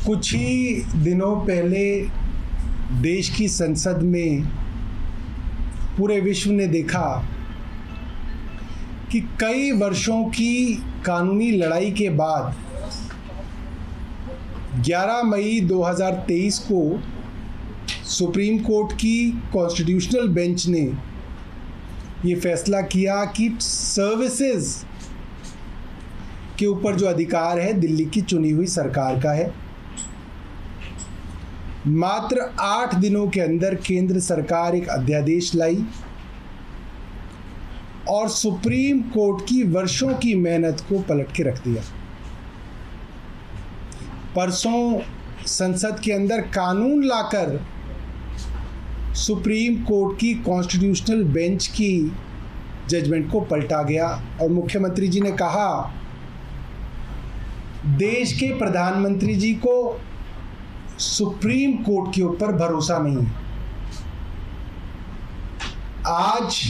कुछ ही दिनों पहले देश की संसद में पूरे विश्व ने देखा कि कई वर्षों की कानूनी लड़ाई के बाद 11 मई 2023 को सुप्रीम कोर्ट की कॉन्स्टिट्यूशनल बेंच ने ये फैसला किया कि सर्विसेज के ऊपर जो अधिकार है दिल्ली की चुनी हुई सरकार का है। मात्र 8 दिनों के अंदर केंद्र सरकार एक अध्यादेश लाई और सुप्रीम कोर्ट की वर्षों की मेहनत को पलट के रख दिया। परसों संसद के अंदर कानून लाकर सुप्रीम कोर्ट की कॉन्स्टिट्यूशनल बेंच की जजमेंट को पलटा गया और मुख्यमंत्री जी ने कहा, देश के प्रधानमंत्री जी को सुप्रीम कोर्ट के ऊपर भरोसा नहीं है। आज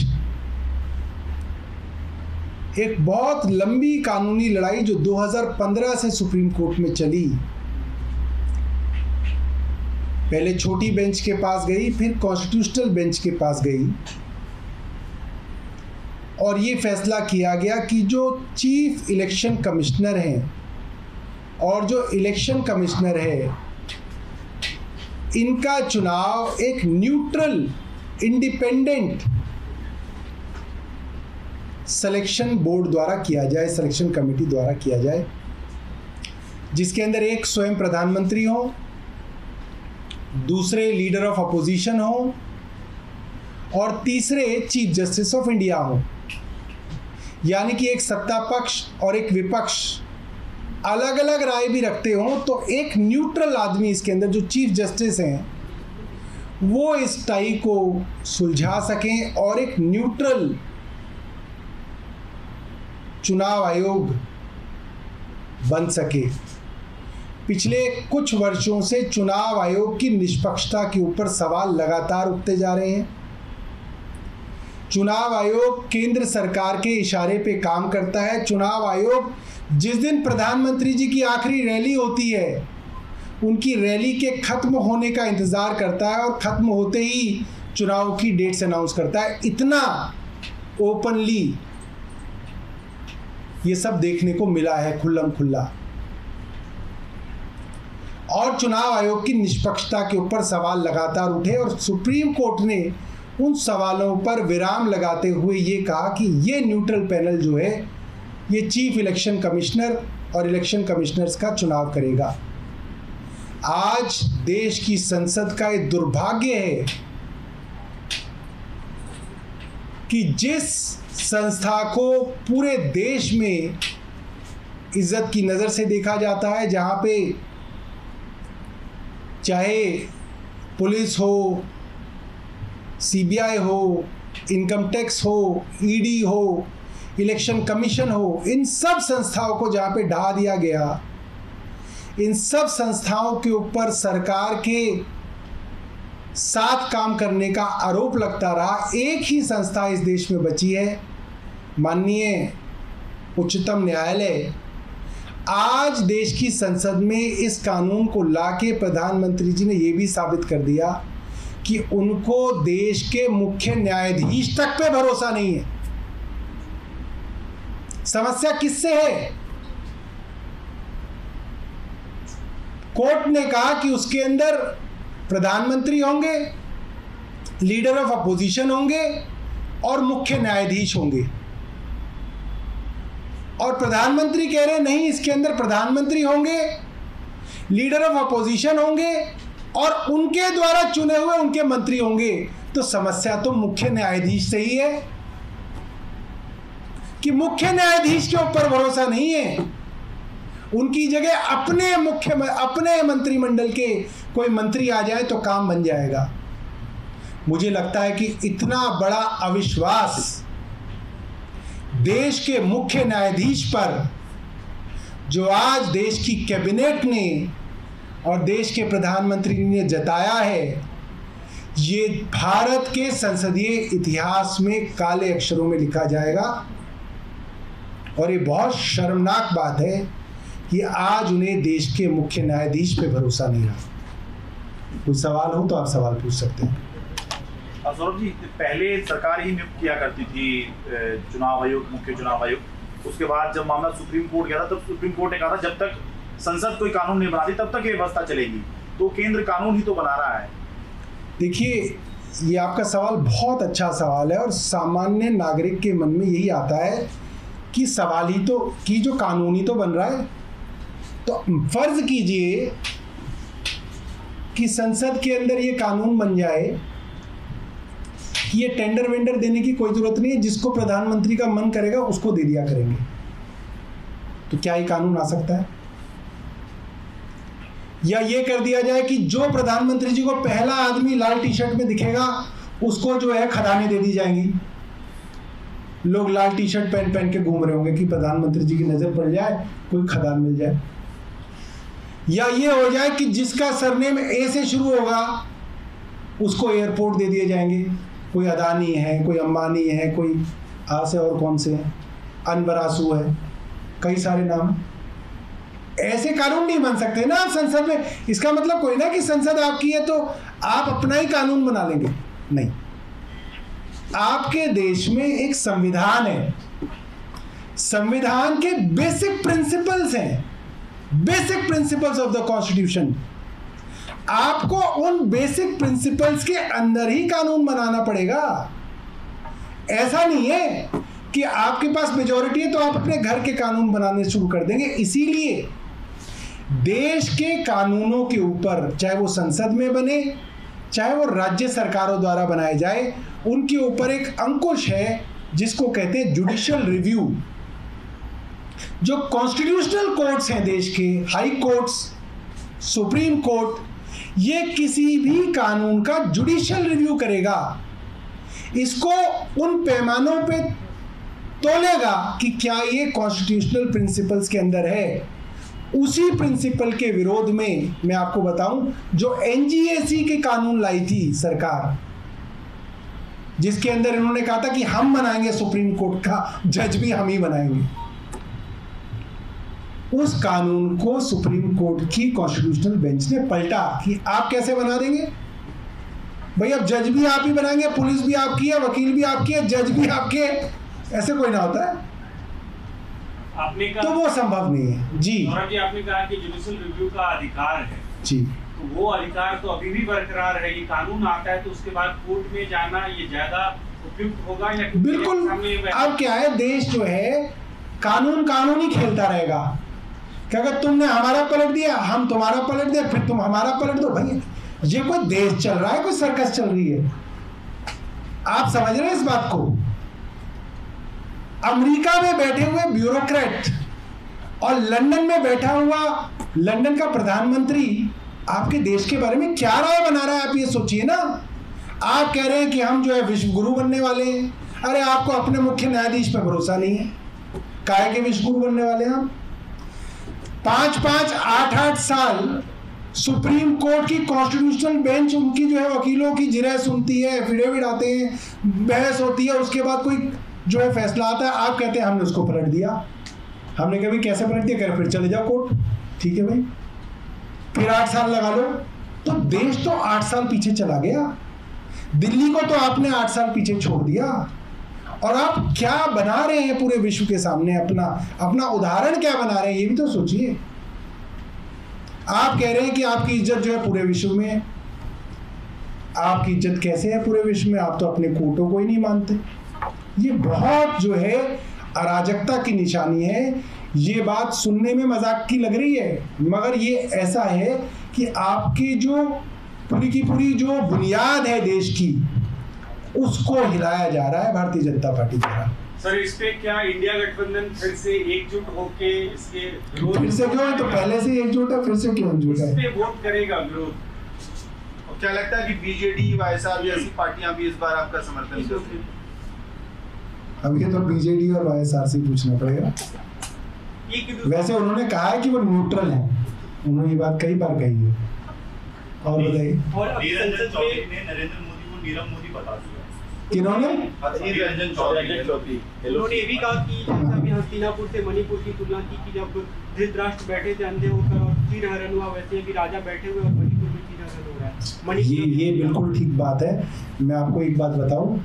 एक बहुत लंबी कानूनी लड़ाई जो 2015 से सुप्रीम कोर्ट में चली, पहले छोटी बेंच के पास गई, फिर कॉन्स्टिट्यूशनल बेंच के पास गई और ये फैसला किया गया कि जो चीफ इलेक्शन कमिश्नर हैं और जो इलेक्शन कमिश्नर है, इनका चुनाव एक न्यूट्रल इंडिपेंडेंट सिलेक्शन बोर्ड द्वारा किया जाए, सिलेक्शन कमेटी द्वारा किया जाए, जिसके अंदर एक स्वयं प्रधानमंत्री हो, दूसरे लीडर ऑफ अपोजिशन हो और तीसरे चीफ जस्टिस ऑफ इंडिया हो। यानी कि एक सत्ता पक्ष और एक विपक्ष अलग अलग राय भी रखते हो तो एक न्यूट्रल आदमी इसके अंदर जो चीफ जस्टिस हैं वो इस टाई को सुलझा सकें और एक न्यूट्रल चुनाव आयोग बन सके। पिछले कुछ वर्षों से चुनाव आयोग की निष्पक्षता के ऊपर सवाल लगातार उठते जा रहे हैं। चुनाव आयोग केंद्र सरकार के इशारे पे काम करता है। चुनाव आयोग जिस दिन प्रधानमंत्री जी की आखिरी रैली होती है, उनकी रैली के खत्म होने का इंतज़ार करता है और ख़त्म होते ही चुनाव की डेट्स अनाउंस करता है। इतना ओपनली ये सब देखने को मिला है, खुल्लम खुल्ला। और चुनाव आयोग की निष्पक्षता के ऊपर सवाल लगातार उठे और सुप्रीम कोर्ट ने उन सवालों पर विराम लगाते हुए ये कहा कि ये न्यूट्रल पैनल जो है ये चीफ इलेक्शन कमिश्नर और इलेक्शन कमिश्नर्स का चुनाव करेगा। आज देश की संसद का एक दुर्भाग्य है कि जिस संस्था को पूरे देश में इज्जत की नज़र से देखा जाता है, जहाँ पे चाहे पुलिस हो, सीबीआई हो, इनकम टैक्स हो, ईडी हो, इलेक्शन कमीशन हो, इन सब संस्थाओं को जहाँ पे ढा दिया गया, इन सब संस्थाओं के ऊपर सरकार के साथ काम करने का आरोप लगता रहा। एक ही संस्था इस देश में बची है, माननीय उच्चतम न्यायालय। आज देश की संसद में इस कानून को लाके प्रधानमंत्री जी ने ये भी साबित कर दिया कि उनको देश के मुख्य न्यायाधीश तक पे भरोसा नहीं है। समस्या किससे है? कोर्ट ने कहा कि उसके अंदर प्रधानमंत्री होंगे, लीडर ऑफ अपोजिशन होंगे और मुख्य न्यायाधीश होंगे। और प्रधानमंत्री कह रहे नहीं, इसके अंदर प्रधानमंत्री होंगे, लीडर ऑफ अपोजिशन होंगे और उनके द्वारा चुने हुए उनके मंत्री होंगे। तो समस्या तो मुख्य न्यायाधीश से ही है कि मुख्य न्यायाधीश के ऊपर भरोसा नहीं है। उनकी जगह अपने मंत्रिमंडल के कोई मंत्री आ जाए तो काम बन जाएगा। मुझे लगता है कि इतना बड़ा अविश्वास देश के मुख्य न्यायाधीश पर जो आज देश की कैबिनेट ने और देश के प्रधानमंत्री ने जताया है, ये भारत के संसदीय इतिहास में काले अक्षरों में लिखा जाएगा। और ये बहुत शर्मनाक बात है कि आज उन्हें देश के मुख्य न्यायाधीश पे भरोसा नहीं रहा। कोई सवाल हो तो आप सवाल पूछ सकते हैं। सौरभ जी, पहले सरकार ही नियुक्त किया करती थी चुनाव आयोग, मुख्य चुनाव आयोग। उसके बाद जब मामला सुप्रीम कोर्ट गया था, तब सुप्रीम कोर्ट ने कहा था जब तक संसद कोई कानून नहीं बनाती तब तक ये व्यवस्था चलेगी। तो केंद्र कानून ही तो बना रहा है। देखिए, ये आपका सवाल बहुत अच्छा सवाल है और सामान्य नागरिक के मन में यही आता है कि सवाल ही तो कि जो कानूनी तो बन रहा है। तो फर्ज कीजिए कि संसद के अंदर ये कानून बन जाए कि ये टेंडर वेंडर देने की कोई जरूरत नहीं है, जिसको प्रधानमंत्री का मन करेगा उसको दे दिया करेंगे। तो क्या ये कानून आ सकता है? या ये कर दिया जाए कि जो प्रधानमंत्री जी को पहला आदमी लाल टी शर्ट में दिखेगा उसको जो है खदानें दे दी जाएंगी। लोग लाल टी शर्ट पहन पहन के घूम रहे होंगे कि प्रधानमंत्री जी की नजर पड़ जाए, कोई खदान मिल जाए। या ये हो जाए कि जिसका सरनेम ए से शुरू होगा उसको एयरपोर्ट दे दिए जाएंगे। कोई अदानी है, कोई अंबानी है, कोई आ से और कौन से हैं, अनबरासू है, कई सारे नाम। ऐसे कानून नहीं बन सकते ना संसद में। इसका मतलब कोई ना कि संसद आपकी है तो आप अपना ही कानून बना लेंगे, नहीं। आपके देश में एक संविधान है, संविधान के बेसिक प्रिंसिपल्स हैं, basic principles of the constitution. आपको उन बेसिक प्रिंसिपल्स के अंदर ही कानून बनाना पड़ेगा। ऐसा नहीं है कि आपके पास मेजॉरिटी है तो आप अपने घर के कानून बनाने शुरू कर देंगे। इसीलिए देश के कानूनों के ऊपर, चाहे वो संसद में बने चाहे वो राज्य सरकारों द्वारा बनाए जाए, उनके ऊपर एक अंकुश है जिसको कहते हैं जुडिशियल रिव्यू। जो कॉन्स्टिट्यूशनल कोर्ट्स हैं देश के, हाई कोर्ट्स, सुप्रीम कोर्ट, ये किसी भी कानून का जुडिशियल रिव्यू करेगा। इसको उन पैमानों पे तोलेगा कि क्या ये कॉन्स्टिट्यूशनल प्रिंसिपल्स के अंदर है। उसी प्रिंसिपल के विरोध में मैं आपको बताऊं, जो एनजीएसी के कानून लाई थी सरकार, जिसके अंदर इन्होंने कहा था कि हम बनाएंगे सुप्रीम कोर्ट का जज भी हम ही बनाएंगे, उस कानून को सुप्रीम कोर्ट की कॉन्स्टिट्यूशनल बेंच ने पलटा कि आप कैसे बना देंगे भाई, अब जज भी आप ही बनाएंगे, पुलिस भी आपकी है, वकील भी आपकी है, जज भी आपके है, ऐसे कोई ना होता है। आपने कहा तो वो संभव नहीं है जी। जी, आपने कहा कि जुडिशियल रिव्यू का अधिकार है जी, तो वो अधिकार तो अभी भी बरकरार है। ये कानून आता है तो उसके बाद कोर्ट में जाना ये ज्यादा उपयुक्त होगा या? बिल्कुल। अब क्या है, देश जो है कानून ही खेलता रहेगा कि अगर तुमने हमारा पलट दिया हम तुम्हारा पलट दिया, फिर तुम हमारा पलट दो। भाई ये कोई देश चल रहा है, कोई सर्कस चल रही है? आप समझ रहे हैं इस बात को? अमेरिका में बैठे हुए ब्यूरोक्रेट और लंदन में बैठा हुआ लंदन का प्रधानमंत्री आपके देश के बारे में क्या राय बना रहा है, आप ये सोचिए ना। आप कह रहे हैं कि हम जो है विश्व गुरु बनने वाले हैं। अरे आपको अपने मुख्य न्यायाधीश पर भरोसा नहीं है, काहे के विश्व गुरु बनने वाले हैं आप? 5-5, 8-8 साल सुप्रीम कोर्ट की कॉन्स्टिट्यूशनल बेंच उनकी जो है वकीलों की जिरह सुनती है, एफिडेविट आते हैं, बहस होती है, उसके बाद कोई जो है फैसला आता है। आप कहते हैं हमने उसको पलट दिया। हमने कभी कैसे पलट दिया? कह फिर चले जाओ कोर्ट। ठीक है भाई, फिर 8 साल लगा लो। तो देश तो 8 साल पीछे चला गया। दिल्ली को तो आपने 8 साल पीछे छोड़ दिया। और आप क्या बना रहे हैं पूरे विश्व के सामने, अपना उदाहरण क्या बना रहे हैं, ये भी तो सोचिए। आप कह रहे हैं कि आपकी इज्जत जो है पूरे विश्व में है। आपकी इज्जत कैसे है पूरे विश्व में? आप तो अपने कोर्टों को ही नहीं मानते। ये बहुत जो है अराजकता की निशानी है। ये बात सुनने में मजाक की लग रही है, मगर ये ऐसा है कि आपकी जो पूरी की पूरी जो बुनियाद है देश की, उसको हिलाया जा रहा है भारतीय जनता पार्टी द्वारा। सर, इस पे क्या इंडिया गठबंधन फिर से एकजुट होके इसके फिर से क्यों है? तो पहले से एकजुट है, फिर से क्यों एकजुट है? इस पे वोट करेगा विरोध? और क्या लगता है कि बीजेडी वाईएसआर जैसी पार्टियां भी इस बार आपका समर्थन करेंगी? अब ये तो बीजेडी और वाईएसआर से पूछना पड़ेगा। वैसे उन्होंने कहा है कि वो न्यूट्रल है, उन्होंने ये बात कई बार कही है। और बताइए। और निरंजन चौधरी ने नरेंद्र मोदी को नीरव मोदी बता दिया। किन्होंने? अधीर रंजन चौधरी। उन्होंने ये भी कहा कि जैसा अभी हस्तिनापुर से मणिपुर की तुलना की कि जब धृतराष्ट्र बैठे थे अंधे होकर और चीरहरण हुआ, वैसे अभी राजा बैठे हुए और मणिपुर में चीरहरण हो रहा है। ये बिल्कुल ठीक बात है। मैं आपको एक बात बताऊं,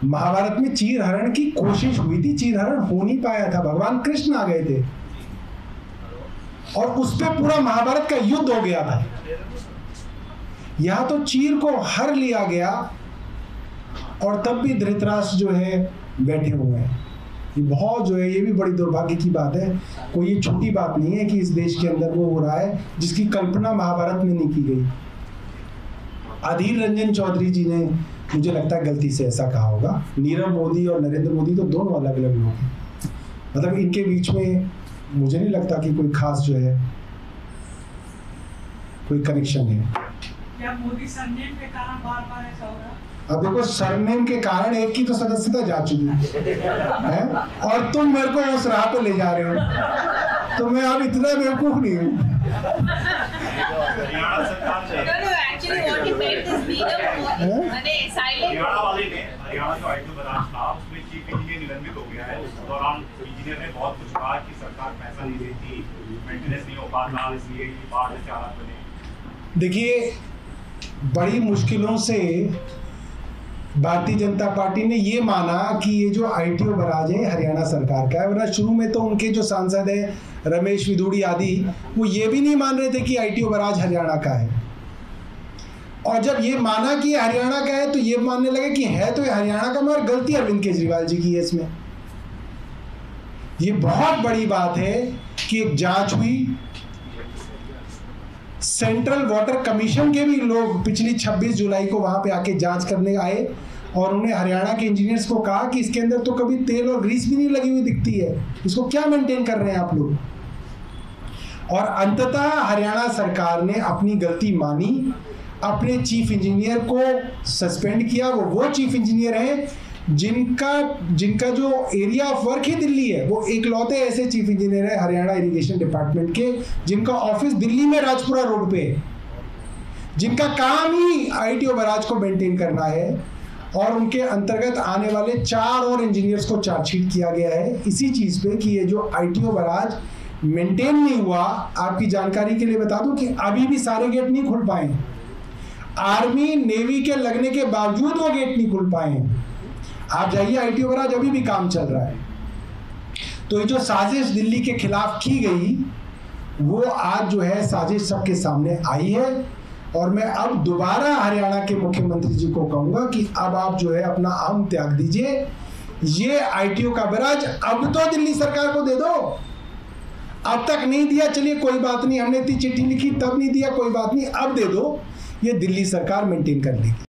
महाभारत में चीरहरण की कोशिश हुई थी, चीरहरण हो नहीं पाया था, भगवान कृष्ण आ गए थे और उस पे पूरा महाभारत का युद्ध हो गया था। यहां तो चीर को हर लिया गया और तब भी धृतराष्ट्र जो है बैठे हुए हैं। ये बहुत जो है, ये भी बड़ी दुर्भाग्य की बात है। कोई ये छोटी बात नहीं है कि इस देश के अंदर वो हो रहा है जिसकी कल्पना महाभारत में नहीं की गई। अधीर रंजन चौधरी जी ने, मुझे लगता है, गलती से ऐसा कहा होगा। नीरव मोदी और नरेंद्र मोदी तो दोनों अलग अलग लोग हैं, मतलब इनके बीच में मुझे नहीं लगता कि कोई खास जो है कोई कनेक्शन है। क्या मोदी सरनेम के कारण बार-बार ऐसा हो रहा? अब देखो, सरनेम के कारण एक की तो सदस्यता जा चुकी है और तुम मेरे को उस राह पे ले जा रहे हो, तो मैं अब इतना बेवकूफ नहीं हूँ। हरियाणा जो आईटी बराज था उसमें चीफ इंजीनियर निलंबित हो गया है। उस दौरान इंजीनियर ने बहुत कुछ कहा कि सरकार पैसा नहीं देती, मेंटेनेंस नहीं हो पाता, इसलिए बाढ़ जैसे हालात बने। देखिए, बड़ी मुश्किलों से भारतीय जनता पार्टी ने ये माना कि ये जो आईटीओ बराज है हरियाणा सरकार का है, वरना शुरू में तो उनके जो सांसद है रमेश विधुड़ी आदि, वो ये भी नहीं मान रहे थे कि आईटीओ बराज हरियाणा का है। और जब ये माना कि हरियाणा का है तो ये मानने लगे कि है तो ये हरियाणा का, मगर गलती अरविंद केजरीवाल जी की है इसमें। ये बहुत बड़ी बात है कि एक जांच हुई, सेंट्रल वाटर कमीशन के भी लोग पिछली 26 जुलाई को वहां पे आके जांच करने आए और उन्होंने हरियाणा के इंजीनियर्स को कहा कि इसके अंदर तो कभी तेल और ग्रीस भी नहीं लगी हुई दिखती है, इसको क्या मेंटेन कर रहे हैं आप लोग। और अंततः हरियाणा सरकार ने अपनी गलती मानी, अपने चीफ इंजीनियर को सस्पेंड किया। वो चीफ इंजीनियर हैं जिनका जो एरिया ऑफ वर्क ही दिल्ली है। वो इकलौते ऐसे चीफ इंजीनियर है हरियाणा इरिगेशन डिपार्टमेंट के जिनका ऑफिस दिल्ली में राजपुरा रोड पे है, जिनका काम ही आईटीओ बराज को मेंटेन करना है। और उनके अंतर्गत आने वाले 4 और इंजीनियर्स को चार्जशीट किया गया है इसी चीज पे कि ये जो आईटीओ बराज मेंटेन नहीं हुआ। आपकी जानकारी के लिए बता दूं कि अभी भी सारे गेट नहीं खुल पाए, आर्मी नेवी के लगने के बावजूद वो गेट नहीं खुल पाए। आप जाइए, आईटीओ बराज अभी भी काम चल रहा है। तो ये जो साजिश दिल्ली के खिलाफ की गई, वो आज जो है साजिश सबके सामने आई है। और मैं अब दोबारा हरियाणा के मुख्यमंत्री जी को कहूंगा कि अब आप जो है अपना अहम त्याग दीजिए। ये आईटीओ का बराज अब तो दिल्ली सरकार को दे दो। अब तक नहीं दिया, चलिए कोई बात नहीं, हमने इतनी चिट्ठी लिखी तब नहीं दिया, कोई बात नहीं, अब दे दो। ये दिल्ली सरकार मेंटेन कर लेगी।